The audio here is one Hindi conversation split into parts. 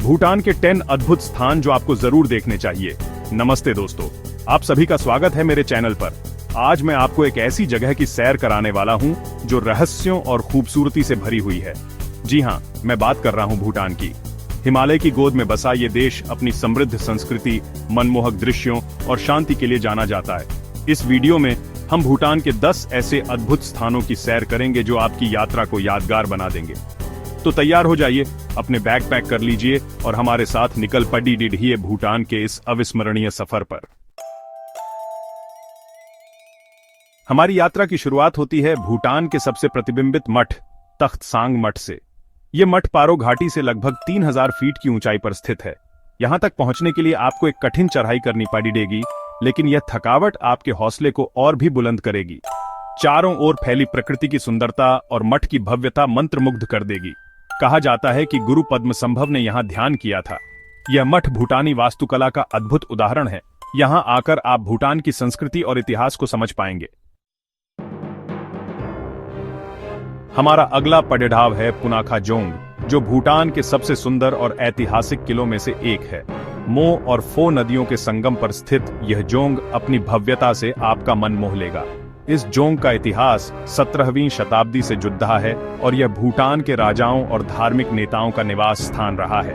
भूटान के 10 अद्भुत स्थान जो आपको जरूर देखने चाहिए। नमस्ते दोस्तों, आप सभी का स्वागत है मेरे चैनल पर। आज मैं आपको एक ऐसी जगह की सैर कराने वाला हूं जो रहस्यों और खूबसूरती से भरी हुई है। जी हां, मैं बात कर रहा हूं भूटान की। हिमालय की गोद में बसा ये देश अपनी समृद्ध संस्कृति, मनमोहक दृश्यों और शांति के लिए जाना जाता है। इस वीडियो में हम भूटान के 10 ऐसे अद्भुत स्थानों की सैर करेंगे जो आपकी यात्रा को यादगार बना देंगे। तो तैयार हो जाइए, अपने बैग पैक कर लीजिए और हमारे साथ निकल पड़िए भूटान के इस अविस्मरणीय सफर पर। हमारी यात्रा की शुरुआत होती है भूटान के सबसे प्रतिबिंबित मठ तख्त सांग मठ से। यह मठ पारो घाटी से लगभग 3000 फीट की ऊंचाई पर स्थित है। यहां तक पहुंचने के लिए आपको एक कठिन चढ़ाई करनी पड़ेगी, लेकिन यह थकावट आपके हौसले को और भी बुलंद करेगी। चारों ओर फैली प्रकृति की सुंदरता और मठ की भव्यता मंत्रमुग्ध कर देगी। कहा जाता है कि गुरु पद्मसंभव ने यहाँ ध्यान किया था। यह मठ भूटानी वास्तुकला का अद्भुत उदाहरण है। यहाँ आकर आप भूटान की संस्कृति और इतिहास को समझ पाएंगे। हमारा अगला पड़ाव है पुनाखा जोंग, जो भूटान के सबसे सुंदर और ऐतिहासिक किलों में से एक है। मो और फो नदियों के संगम पर स्थित यह जोंग अपनी भव्यता से आपका मन मोह लेगा। इस जोंग का इतिहास 17वीं शताब्दी से जुड़ा है और यह भूटान के राजाओं और धार्मिक नेताओं का निवास स्थान रहा है।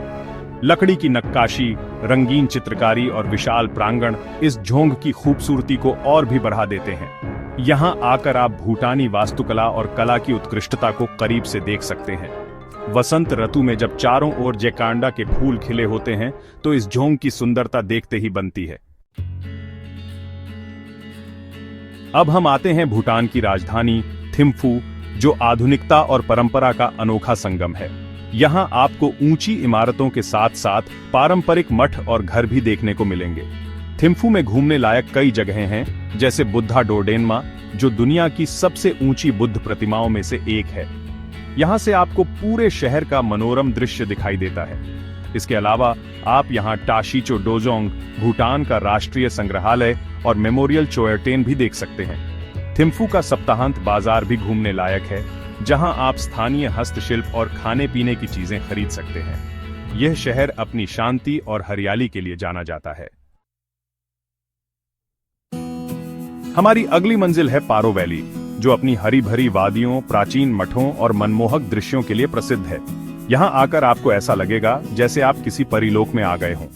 लकड़ी की नक्काशी, रंगीन चित्रकारी और विशाल प्रांगण इस जोंग की खूबसूरती को और भी बढ़ा देते हैं। यहाँ आकर आप भूटानी वास्तुकला और कला की उत्कृष्टता को करीब से देख सकते हैं। वसंत ऋतु में जब चारों ओर जेकांडा के फूल खिले होते हैं तो इस जोंग की सुंदरता देखते ही बनती है। अब हम आते हैं भूटान की राजधानी थिम्फू, जो आधुनिकता और परंपरा का अनोखा संगम है। यहां आपको ऊंची इमारतों के साथ साथ पारंपरिक मठ और घर भी देखने को मिलेंगे। थिम्फू में घूमने लायक कई जगहें हैं, जैसे बुद्धा डोडेनमा, जो दुनिया की सबसे ऊंची बुद्ध प्रतिमाओं में से एक है। यहां से आपको पूरे शहर का मनोरम दृश्य दिखाई देता है। इसके अलावा आप यहां टाशीचो डोजोंग, भूटान का राष्ट्रीय संग्रहालय और मेमोरियल चोयर्टेन भी देख सकते हैं। थिम्फू का सप्ताहांत बाजार भी घूमने लायक है, जहां आप स्थानीय हस्तशिल्प और खाने पीने की चीजें खरीद सकते हैं। यह शहर अपनी शांति और हरियाली के लिए जाना जाता है। हमारी अगली मंजिल है पारो वैली, जो अपनी हरी भरी वादियों, प्राचीन मठों और मनमोहक दृश्यों के लिए प्रसिद्ध है। यहाँ आकर आपको ऐसा लगेगा जैसे आप किसी परिलोक में आ गए हों।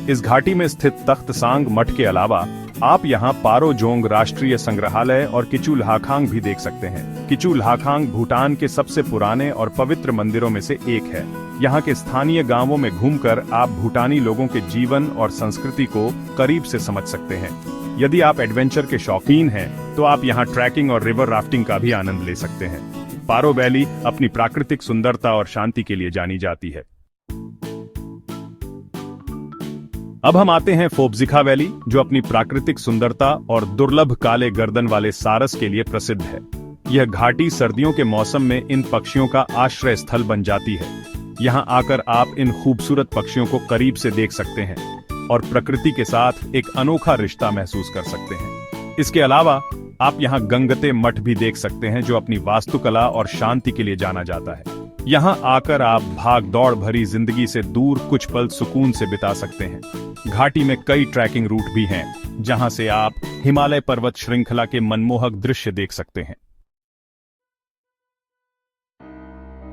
इस घाटी में स्थित तख्त सांग मठ के अलावा आप यहाँ पारो जोंग राष्ट्रीय संग्रहालय और किचुल्हाखांग भी देख सकते हैं। किचुल्हाखांग भूटान के सबसे पुराने और पवित्र मंदिरों में से एक है। यहाँ के स्थानीय गांवों में घूमकर आप भूटानी लोगों के जीवन और संस्कृति को करीब से समझ सकते हैं। यदि आप एडवेंचर के शौकीन हैं, तो आप यहाँ ट्रैकिंग और रिवर राफ्टिंग का भी आनंद ले सकते हैं। पारो वैली अपनी प्राकृतिक सुंदरता और शांति के लिए जानी जाती है। अब हम आते हैं फोबजिखा वैली, जो अपनी प्राकृतिक सुंदरता और दुर्लभ काले गर्दन वाले सारस के लिए प्रसिद्ध है। यह घाटी सर्दियों के मौसम में इन पक्षियों का आश्रय स्थल बन जाती है। यहाँ आकर आप इन खूबसूरत पक्षियों को करीब से देख सकते हैं और प्रकृति के साथ एक अनोखा रिश्ता महसूस कर सकते हैं। इसके अलावा आप यहाँ गंगते मठ भी देख सकते हैं, जो अपनी वास्तुकला और शांति के लिए जाना जाता है। यहाँ आकर आप भाग दौड़ भरी जिंदगी से दूर कुछ पल सुकून से बिता सकते हैं। घाटी में कई ट्रैकिंग रूट भी हैं, जहाँ से आप हिमालय पर्वत श्रृंखला के मनमोहक दृश्य देख सकते हैं।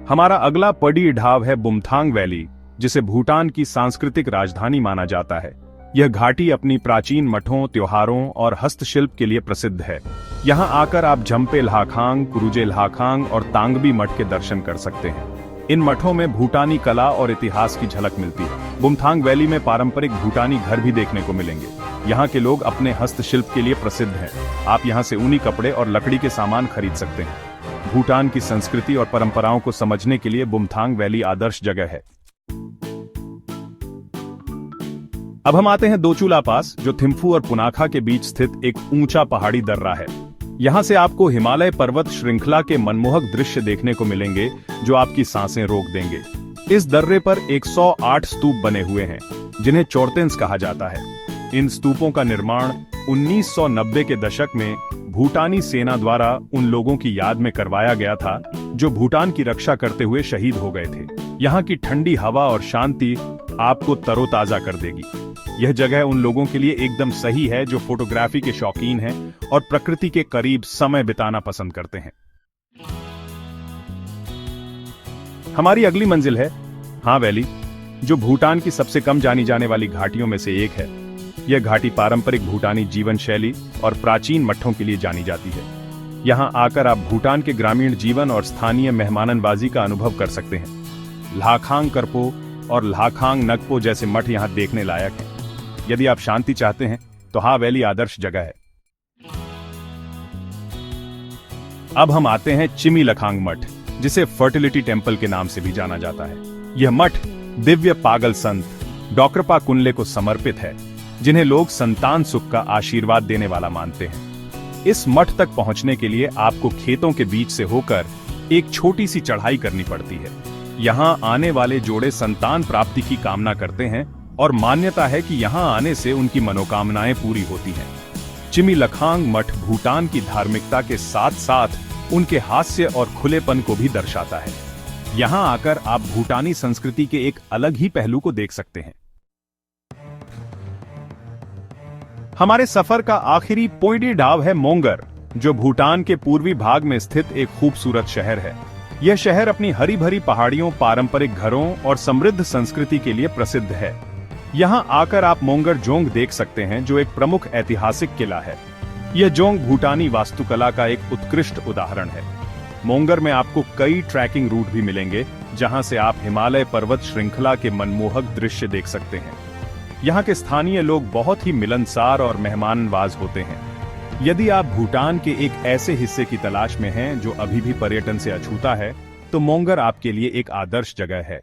हमारा अगला पड़ाव है बुमथांग वैली, जिसे भूटान की सांस्कृतिक राजधानी माना जाता है। यह घाटी अपनी प्राचीन मठों, त्योहारों और हस्तशिल्प के लिए प्रसिद्ध है। यहाँ आकर आप झम्पे ल्हाखांग, कुरुजे ल्हाखांग और तांगबी मठ के दर्शन कर सकते हैं। इन मठों में भूटानी कला और इतिहास की झलक मिलती है। बुमथांग वैली में पारंपरिक भूटानी घर भी देखने को मिलेंगे। यहाँ के लोग अपने हस्तशिल्प के लिए प्रसिद्ध हैं। आप यहाँ से ऊनी कपड़े और लकड़ी के सामान खरीद सकते हैं। भूटान की संस्कृति और परंपराओं को समझने के लिए बुमथांग वैली आदर्श जगह है। अब हम आते हैं दोचुला पास, जो थिम्फू और पुनाखा के बीच स्थित एक ऊंचा पहाड़ी दर्रा है। यहाँ से आपको हिमालय पर्वत श्रृंखला के मनमोहक दृश्य देखने को मिलेंगे, जो आपकी सांसें रोक देंगे। इस दर्रे पर 108 स्तूप बने हुए हैं, जिन्हें चोर्तेंस कहा जाता है। इन स्तूपों का निर्माण 1990 के दशक में भूटानी सेना द्वारा उन लोगों की याद में करवाया गया था, जो भूटान की रक्षा करते हुए शहीद हो गए थे। यहाँ की ठंडी हवा और शांति आपको तरोताजा कर देगी। यह जगह उन लोगों के लिए एकदम सही है जो फोटोग्राफी के शौकीन हैं और प्रकृति के करीब समय बिताना पसंद करते हैं। हमारी अगली मंजिल है हा वैली, जो भूटान की सबसे कम जानी जाने वाली घाटियों में से एक है। यह घाटी पारंपरिक भूटानी जीवन शैली और प्राचीन मठों के लिए जानी जाती है। यहां आकर आप भूटान के ग्रामीण जीवन और स्थानीय मेहमाननवाजी का अनुभव कर सकते हैं। लाखांग करपो और लाखांग नगपो जैसे मठ यहां देखने लायक हैं। यदि आप शांति चाहते हैं तो हा वैली आदर्श जगह है। अब हम आते हैं चिमी लखांग मठ, जिसे फर्टिलिटी टेंपल के नाम से भी जाना जाता है। यह मठ दिव्य पागल संत डॉक्टरपा कुनले को समर्पित है, जिन्हें लोग संतान सुख का आशीर्वाद देने वाला मानते हैं। इस मठ तक पहुंचने के लिए आपको खेतों के बीच से होकर एक छोटी सी चढ़ाई करनी पड़ती है। यहां आने वाले जोड़े संतान प्राप्ति की कामना करते हैं और मान्यता है कि यहां आने से उनकी मनोकामनाएं पूरी होती हैं। चिमी लखांग मठ भूटान की धार्मिकता के साथ साथ उनके हास्य और खुलेपन को भी दर्शाता है। यहां आकर आप भूटानी संस्कृति के एक अलग ही पहलू को देख सकते हैं। हमारे सफर का आखिरी पोइडी ढाब है मोंगर, जो भूटान के पूर्वी भाग में स्थित एक खूबसूरत शहर है। यह शहर अपनी हरी भरी पहाड़ियों, पारंपरिक घरों और समृद्ध संस्कृति के लिए प्रसिद्ध है। यहां आकर आप मोंगर जोंग देख सकते हैं, जो एक प्रमुख ऐतिहासिक किला है। यह जोंग भूटानी वास्तुकला का एक उत्कृष्ट उदाहरण है। मोंगर में आपको कई ट्रैकिंग रूट भी मिलेंगे, जहां से आप हिमालय पर्वत श्रृंखला के मनमोहक दृश्य देख सकते हैं। यहाँ के स्थानीय लोग बहुत ही मिलनसार और मेहमाननवाज होते हैं। यदि आप भूटान के एक ऐसे हिस्से की तलाश में हैं जो अभी भी पर्यटन से अछूता है, तो मोंगर आपके लिए एक आदर्श जगह है।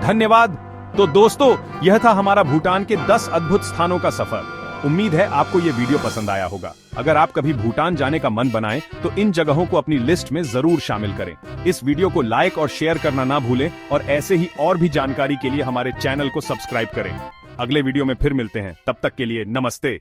धन्यवाद। तो दोस्तों, यह था हमारा भूटान के 10 अद्भुत स्थानों का सफर। उम्मीद है आपको यह वीडियो पसंद आया होगा। अगर आप कभी भूटान जाने का मन बनाएं तो इन जगहों को अपनी लिस्ट में जरूर शामिल करें। इस वीडियो को लाइक और शेयर करना ना भूलें और ऐसे ही और भी जानकारी के लिए हमारे चैनल को सब्सक्राइब करें। अगले वीडियो में फिर मिलते हैं, तब तक के लिए नमस्ते।